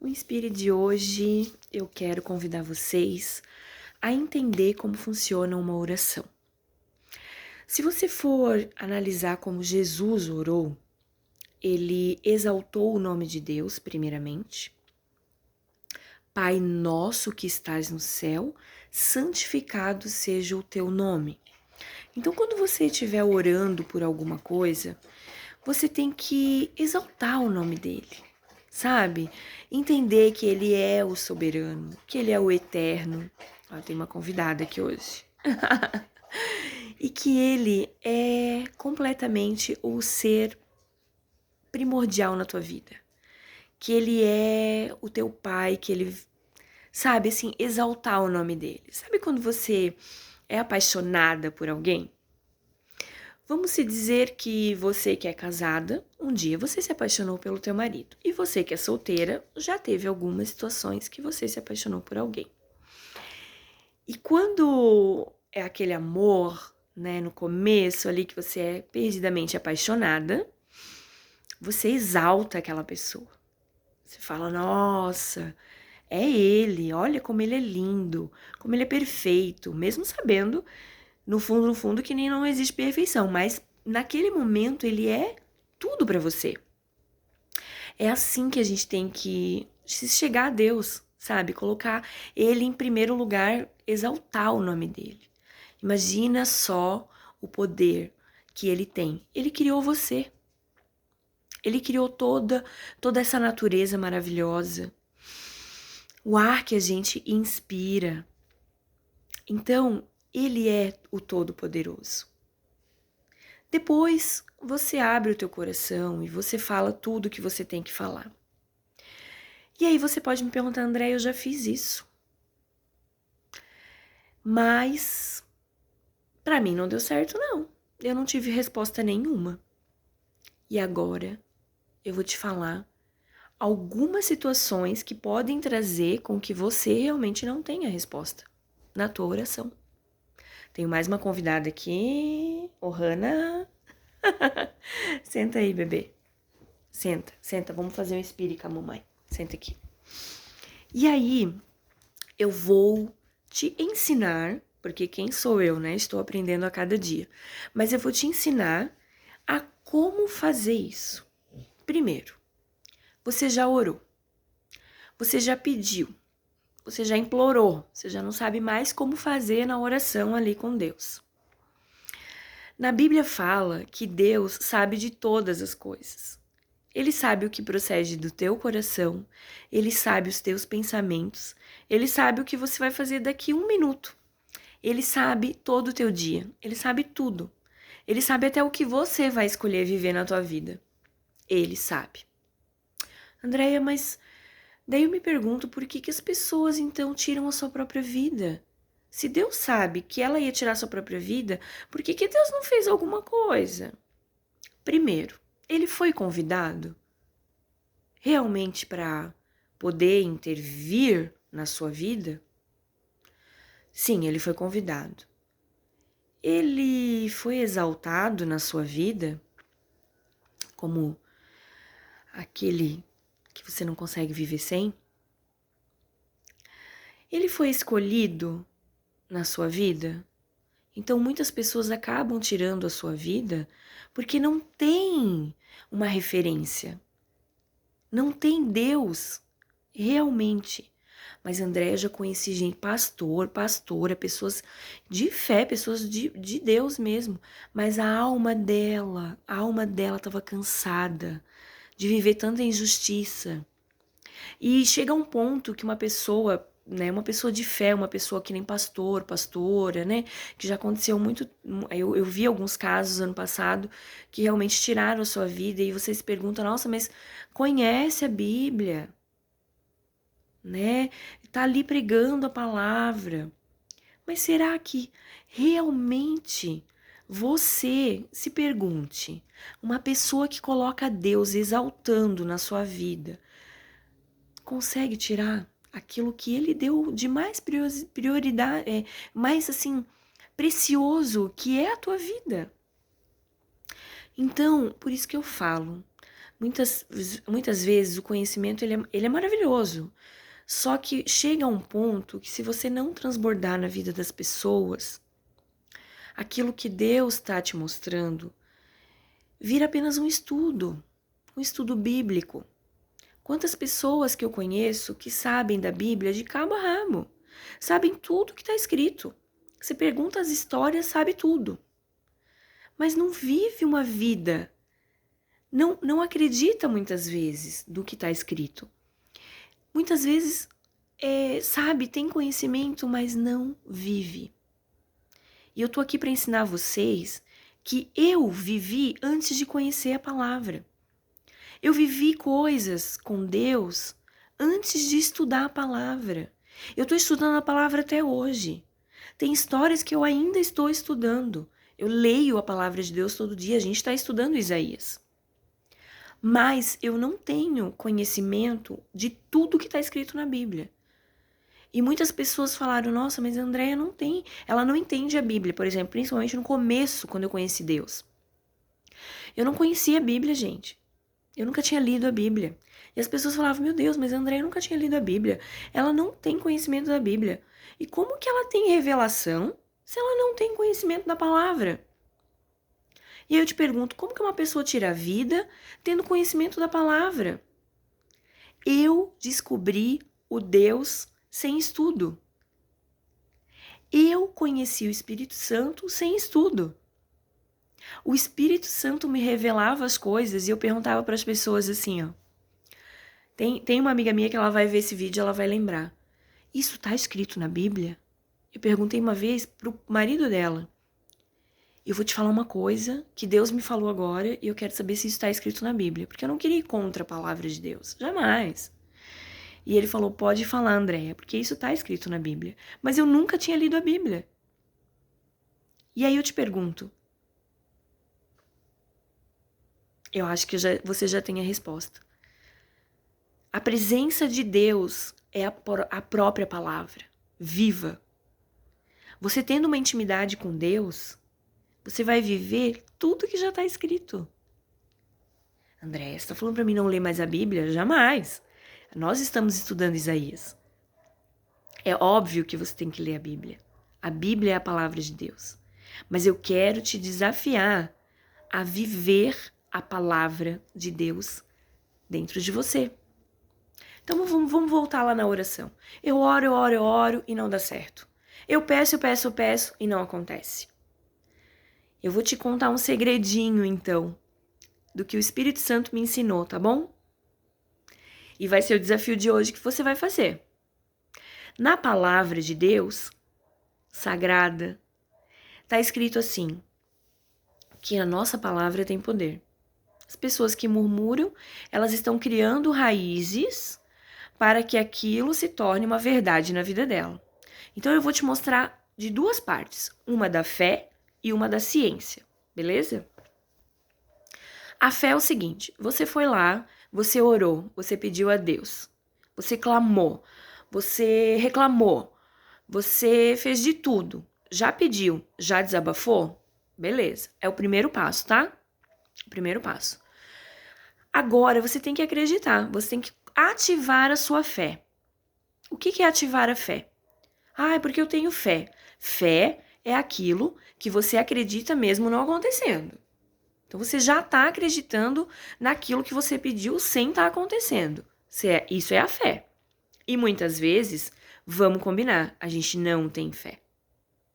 O Inspire de hoje eu quero convidar vocês a entender como funciona uma oração. Se você for analisar como Jesus orou, ele exaltou o nome de Deus, primeiramente. Pai nosso que estás no céu, santificado seja o teu nome. Então, quando você estiver orando por alguma coisa, você tem que exaltar o nome dele, sabe? Entender que ele é o soberano, que ele é o eterno. Tem uma convidada aqui hoje. E que ele é completamente o ser primordial na tua vida. Que ele é o teu pai, que ele, sabe, assim, exaltar o nome dele. Sabe quando você é apaixonada por alguém? Vamos se dizer que você que é casada, um dia você se apaixonou pelo teu marido. E você que é solteira, já teve algumas situações que você se apaixonou por alguém. E quando é aquele amor, né, no começo ali que você é perdidamente apaixonada, você exalta aquela pessoa. Você fala, nossa, é ele, olha como ele é lindo, como ele é perfeito, mesmo sabendo no fundo, que nem não existe perfeição, mas naquele momento ele é tudo para você. É assim que a gente tem que se chegar a Deus, sabe? Colocar ele em primeiro lugar, exaltar o nome dele. Imagina só o poder que ele tem. Ele criou você. Ele criou toda essa natureza maravilhosa. O ar que a gente inspira. Então, ele é o Todo-Poderoso. Depois, você abre o teu coração e você fala tudo o que você tem que falar. E aí você pode me perguntar, André, eu já fiz isso. Mas, pra mim não deu certo, não. Eu não tive resposta nenhuma. E agora, eu vou te falar algumas situações que podem trazer com que você realmente não tenha resposta na tua oração. Tenho mais uma convidada aqui. Ô, Hannah. Senta aí, bebê. Senta. Vamos fazer um espírito com a mamãe. Senta aqui. E aí, eu vou te ensinar, porque quem sou eu, né? Estou aprendendo a cada dia. Mas eu vou te ensinar a como fazer isso. Primeiro, você já orou. Você já pediu. Você já implorou. Você já não sabe mais como fazer na oração ali com Deus. Na Bíblia fala que Deus sabe de todas as coisas. Ele sabe o que procede do teu coração, ele sabe os teus pensamentos, ele sabe o que você vai fazer daqui a 1 minuto. Ele sabe todo o teu dia, ele sabe tudo. Ele sabe até o que você vai escolher viver na tua vida. Ele sabe. Andréia, mas daí eu me pergunto por que as pessoas então tiram a sua própria vida? Se Deus sabe que ela ia tirar a sua própria vida, por que Deus não fez alguma coisa? Primeiro, ele foi convidado realmente para poder intervir na sua vida? Sim, ele foi convidado. Ele foi exaltado na sua vida como aquele que você não consegue viver sem? Ele foi escolhido na sua vida? Então muitas pessoas acabam tirando a sua vida porque não tem uma referência. Não tem Deus realmente. Mas Andréia, já conheci gente, pastora, pessoas de fé, pessoas de Deus mesmo. Mas a alma dela estava cansada de viver tanta injustiça. E chega um ponto que uma pessoa, né, uma pessoa de fé, uma pessoa que nem pastora, né, que já aconteceu muito, eu vi alguns casos ano passado que realmente tiraram a sua vida e você se pergunta, nossa, mas conhece a Bíblia, né, tá ali pregando a palavra, mas será que realmente você se pergunte, uma pessoa que coloca Deus exaltando na sua vida, consegue tirar aquilo que ele deu de mais prioridade, mais assim, precioso, que é a tua vida? Então, por isso que eu falo, Muitas vezes o conhecimento ele é maravilhoso, só que chega a um ponto que se você não transbordar na vida das pessoas, aquilo que Deus está te mostrando vira apenas um estudo bíblico. Quantas pessoas que eu conheço que sabem da Bíblia de cabo a rabo, sabem tudo que está escrito. Você pergunta as histórias, sabe tudo, mas não vive uma vida, não acredita muitas vezes do que está escrito. Muitas vezes, sabe, tem conhecimento, mas não vive. E eu tô aqui para ensinar vocês que eu vivi antes de conhecer a palavra. Eu vivi coisas com Deus antes de estudar a palavra. Eu estou estudando a palavra até hoje. Tem histórias que eu ainda estou estudando. Eu leio a palavra de Deus todo dia, a gente está estudando Isaías. Mas eu não tenho conhecimento de tudo que está escrito na Bíblia. E muitas pessoas falaram, nossa, mas a Andréia não tem, ela não entende a Bíblia, por exemplo, principalmente no começo, quando eu conheci Deus. Eu não conhecia a Bíblia, gente. Eu nunca tinha lido a Bíblia. E as pessoas falavam, meu Deus, mas a Andréia nunca tinha lido a Bíblia. Ela não tem conhecimento da Bíblia. E como que ela tem revelação se ela não tem conhecimento da palavra? E aí eu te pergunto, como que uma pessoa tira a vida tendo conhecimento da palavra? Eu descobri o Deus sem estudo. Eu conheci o Espírito Santo sem estudo. O Espírito Santo me revelava as coisas e eu perguntava para as pessoas assim, ó. Tem uma amiga minha que ela vai ver esse vídeo e ela vai lembrar. Isso tá escrito na Bíblia? Eu perguntei uma vez pro marido dela. Eu vou te falar uma coisa que Deus me falou agora e eu quero saber se isso está escrito na Bíblia. Porque eu não queria ir contra a palavra de Deus. Jamais. E ele falou, pode falar, Andréia, porque isso está escrito na Bíblia. Mas eu nunca tinha lido a Bíblia. E aí eu te pergunto. Eu acho que você já tem a resposta. A presença de Deus é a própria palavra, viva. Você tendo uma intimidade com Deus, você vai viver tudo que já está escrito. André, você está falando para mim não ler mais a Bíblia? Jamais. Nós estamos estudando Isaías. É óbvio que você tem que ler a Bíblia. A Bíblia é a palavra de Deus. Mas eu quero te desafiar a viver a palavra de Deus dentro de você. Então vamos voltar lá na oração. Eu oro e não dá certo. Eu peço e não acontece. Eu vou te contar um segredinho, então, do que o Espírito Santo me ensinou, tá bom? E vai ser o desafio de hoje que você vai fazer. Na palavra de Deus, sagrada, tá escrito assim, que a nossa palavra tem poder. As pessoas que murmuram, elas estão criando raízes para que aquilo se torne uma verdade na vida dela. Então eu vou te mostrar de duas partes, uma da fé e uma da ciência, beleza? A fé é o seguinte, você foi lá, você orou, você pediu a Deus, você clamou, você reclamou, você fez de tudo, já pediu, já desabafou? Beleza, é o primeiro passo, tá? O primeiro passo. Agora você tem que acreditar, você tem que ativar a sua fé. O que é ativar a fé? Ah, é porque eu tenho fé. Fé é aquilo que você acredita mesmo não acontecendo. Então você já está acreditando naquilo que você pediu sem estar acontecendo. Isso é a fé. E muitas vezes, vamos combinar, a gente não tem fé.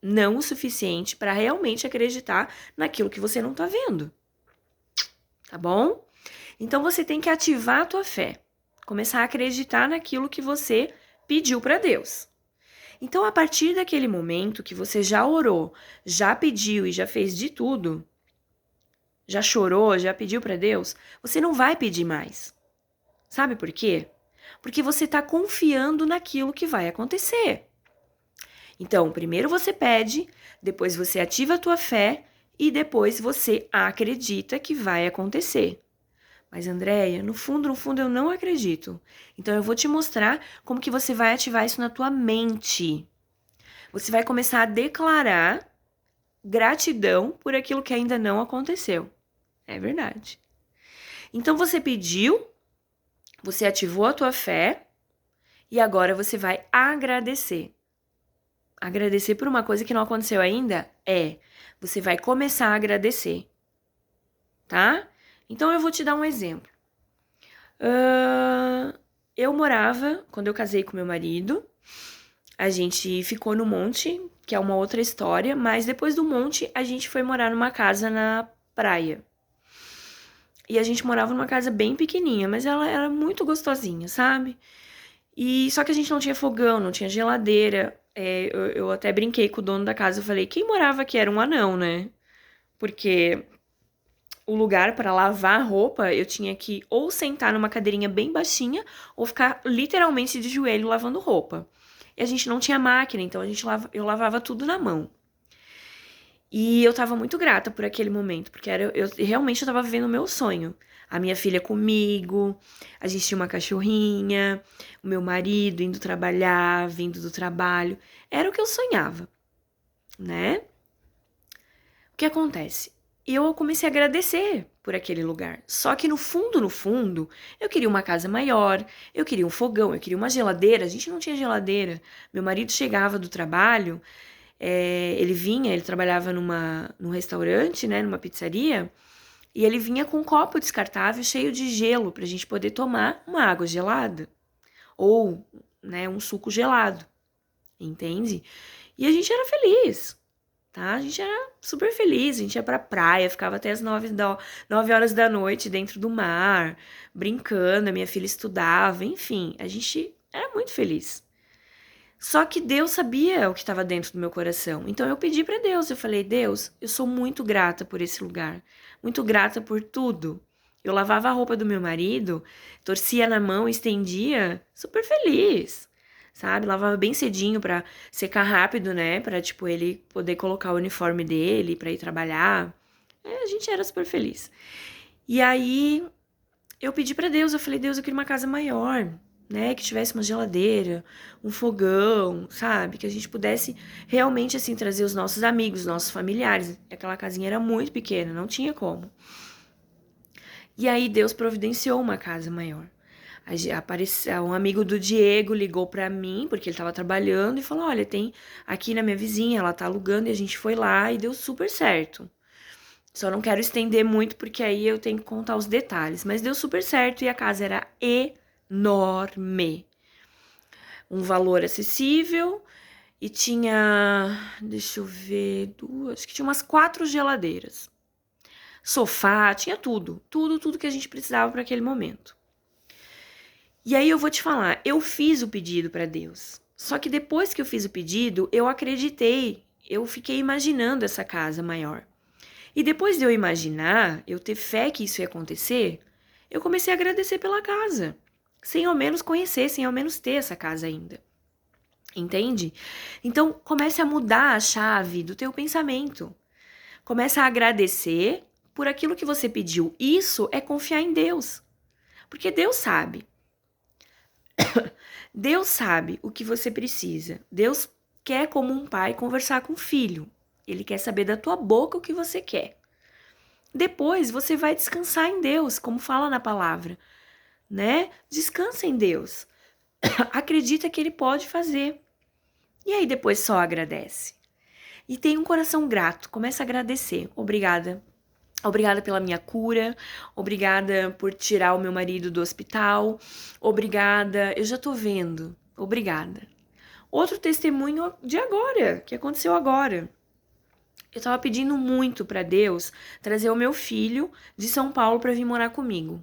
Não o suficiente para realmente acreditar naquilo que você não está vendo. Tá bom? Então você tem que ativar a tua fé. Começar a acreditar naquilo que você pediu para Deus. Então, a partir daquele momento que você já orou, já pediu e já fez de tudo, já chorou, já pediu para Deus, você não vai pedir mais. Sabe por quê? Porque você está confiando naquilo que vai acontecer. Então, primeiro você pede, depois você ativa a tua fé e depois você acredita que vai acontecer. Mas, Andréia, no fundo eu não acredito. Então, eu vou te mostrar como que você vai ativar isso na tua mente. Você vai começar a declarar gratidão por aquilo que ainda não aconteceu. É verdade. Então você pediu, você ativou a tua fé e agora você vai agradecer. Agradecer por uma coisa que não aconteceu ainda? Você vai começar a agradecer, tá? Então eu vou te dar um exemplo. Eu morava, quando eu casei com meu marido, a gente ficou no monte, que é uma outra história, mas depois do monte a gente foi morar numa casa na praia. E a gente morava numa casa bem pequenininha, mas ela era muito gostosinha, sabe? E só que a gente não tinha fogão, não tinha geladeira. Eu até brinquei com o dono da casa, eu falei, quem morava aqui era um anão, né? Porque o lugar para lavar a roupa, eu tinha que ou sentar numa cadeirinha bem baixinha ou ficar literalmente de joelho lavando roupa. E a gente não tinha máquina, então eu lavava tudo na mão. E eu tava muito grata por aquele momento, porque eu realmente tava vivendo o meu sonho. A minha filha comigo, a gente tinha uma cachorrinha, o meu marido indo trabalhar, vindo do trabalho. Era o que eu sonhava, né? O que acontece? Eu comecei a agradecer por aquele lugar. Só que no fundo, eu queria uma casa maior, eu queria um fogão, eu queria uma geladeira. A gente não tinha geladeira. Meu marido chegava do trabalho, ele trabalhava num restaurante, né, numa pizzaria, e ele vinha com um copo descartável cheio de gelo pra gente poder tomar uma água gelada. Ou, né, um suco gelado. Entende? E a gente era feliz. Tá? A gente era super feliz, a gente ia pra praia, ficava até as 9 horas da noite dentro do mar, brincando, a minha filha estudava, enfim, a gente era muito feliz. Só que Deus sabia o que estava dentro do meu coração, então eu pedi pra Deus, eu falei, Deus, eu sou muito grata por esse lugar, muito grata por tudo. Eu lavava a roupa do meu marido, torcia na mão, estendia, super feliz, sabe? Lavava bem cedinho pra secar rápido, né? Pra, tipo, ele poder colocar o uniforme dele pra ir trabalhar. A gente era super feliz. E aí, eu pedi pra Deus, eu falei, Deus, eu queria uma casa maior, né? Que tivesse uma geladeira, um fogão, sabe? Que a gente pudesse realmente, assim, trazer os nossos amigos, os nossos familiares. Aquela casinha era muito pequena, não tinha como. E aí, Deus providenciou uma casa maior. Apareceu um amigo do Diego, ligou pra mim, porque ele tava trabalhando, e falou: Olha, tem aqui na minha vizinha, ela tá alugando, e a gente foi lá e deu super certo. Só não quero estender muito, porque aí eu tenho que contar os detalhes. Mas deu super certo e a casa era enorme. Um valor acessível e tinha, deixa eu ver, acho que tinha umas 4 geladeiras. Sofá, tinha tudo. Tudo que a gente precisava para aquele momento. E aí eu vou te falar, eu fiz o pedido para Deus. Só que depois que eu fiz o pedido, eu acreditei, eu fiquei imaginando essa casa maior. E depois de eu imaginar, eu ter fé que isso ia acontecer, eu comecei a agradecer pela casa, sem ao menos conhecer, sem ao menos ter essa casa ainda. Entende? Então, comece a mudar a chave do teu pensamento. Comece a agradecer por aquilo que você pediu. Isso é confiar em Deus. Porque Deus sabe. Deus sabe o que você precisa. Deus quer, como um pai, conversar com o filho. Ele quer saber da tua boca o que você quer. Depois você vai descansar em Deus, como fala na palavra, né? Descansa em Deus. Acredita que Ele pode fazer. E aí depois só agradece. E tem um coração grato. Começa a agradecer. Obrigada. Obrigada pela minha cura, obrigada por tirar o meu marido do hospital, obrigada, eu já tô vendo, obrigada. Outro testemunho de agora, que aconteceu agora. Eu tava pedindo muito pra Deus trazer o meu filho de São Paulo pra vir morar comigo.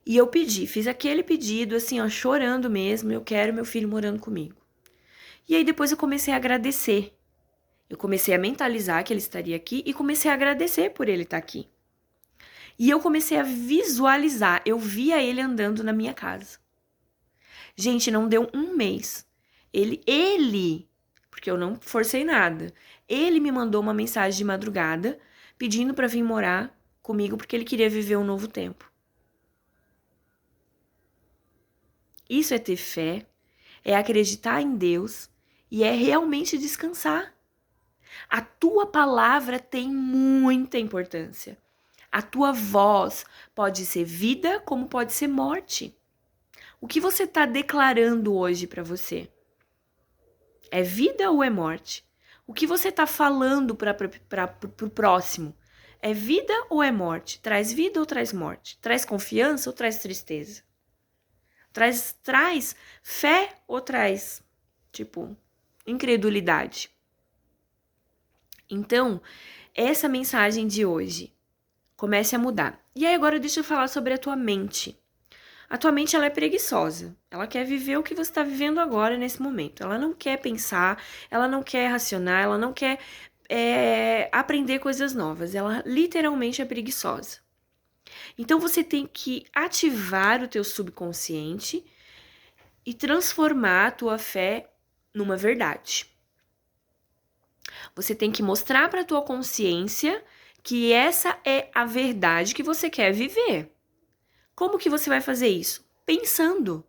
E eu pedi, fiz aquele pedido assim, ó, chorando mesmo, eu quero meu filho morando comigo. E aí depois eu comecei a agradecer. Eu comecei a mentalizar que ele estaria aqui e comecei a agradecer por ele estar aqui. E eu comecei a visualizar, eu via ele andando na minha casa. Gente, não deu um mês. Porque eu não forcei nada, ele me mandou uma mensagem de madrugada pedindo para vir morar comigo porque ele queria viver um novo tempo. Isso é ter fé, é acreditar em Deus e é realmente descansar. A tua palavra tem muita importância. A tua voz pode ser vida, como pode ser morte. O que você está declarando hoje para você? É vida ou é morte? O que você está falando para o próximo? É vida ou é morte? Traz vida ou traz morte? Traz confiança ou traz tristeza? Traz fé ou traz, incredulidade? Então, essa mensagem de hoje, comece a mudar. E aí agora deixa eu falar sobre a tua mente. A tua mente, ela é preguiçosa. Ela quer viver o que você está vivendo agora, nesse momento. Ela não quer pensar, ela não quer racionar, ela não quer aprender coisas novas. Ela literalmente é preguiçosa. Então, você tem que ativar o teu subconsciente e transformar a tua fé numa verdade. Você tem que mostrar para a tua consciência que essa é a verdade que você quer viver. Como que você vai fazer isso? Pensando.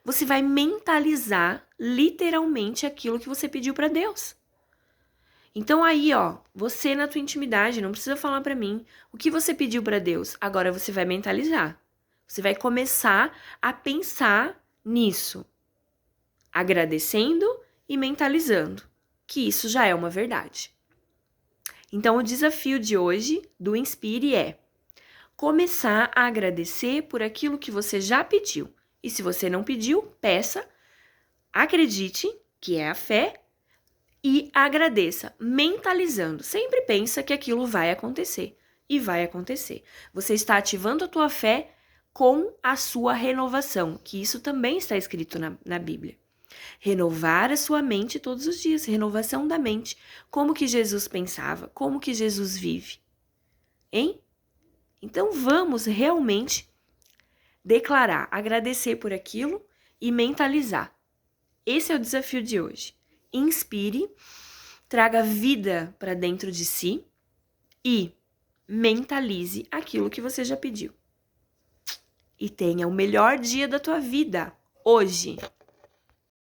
Você vai mentalizar literalmente aquilo que você pediu para Deus. Então aí, você na tua intimidade, não precisa falar para mim o que você pediu para Deus. Agora você vai mentalizar. Você vai começar a pensar nisso, agradecendo e mentalizando, que isso já é uma verdade. Então o desafio de hoje do Inspire é começar a agradecer por aquilo que você já pediu. E se você não pediu, peça, acredite, que é a fé, e agradeça, mentalizando. Sempre pensa que aquilo vai acontecer. E vai acontecer. Você está ativando a tua fé com a sua renovação, que isso também está escrito na Bíblia. Renovar a sua mente todos os dias, renovação da mente. Como que Jesus pensava, como que Jesus vive. Hein? Então vamos realmente declarar, agradecer por aquilo e mentalizar. Esse é o desafio de hoje. Inspire, traga vida para dentro de si e mentalize aquilo que você já pediu. E tenha o melhor dia da tua vida hoje.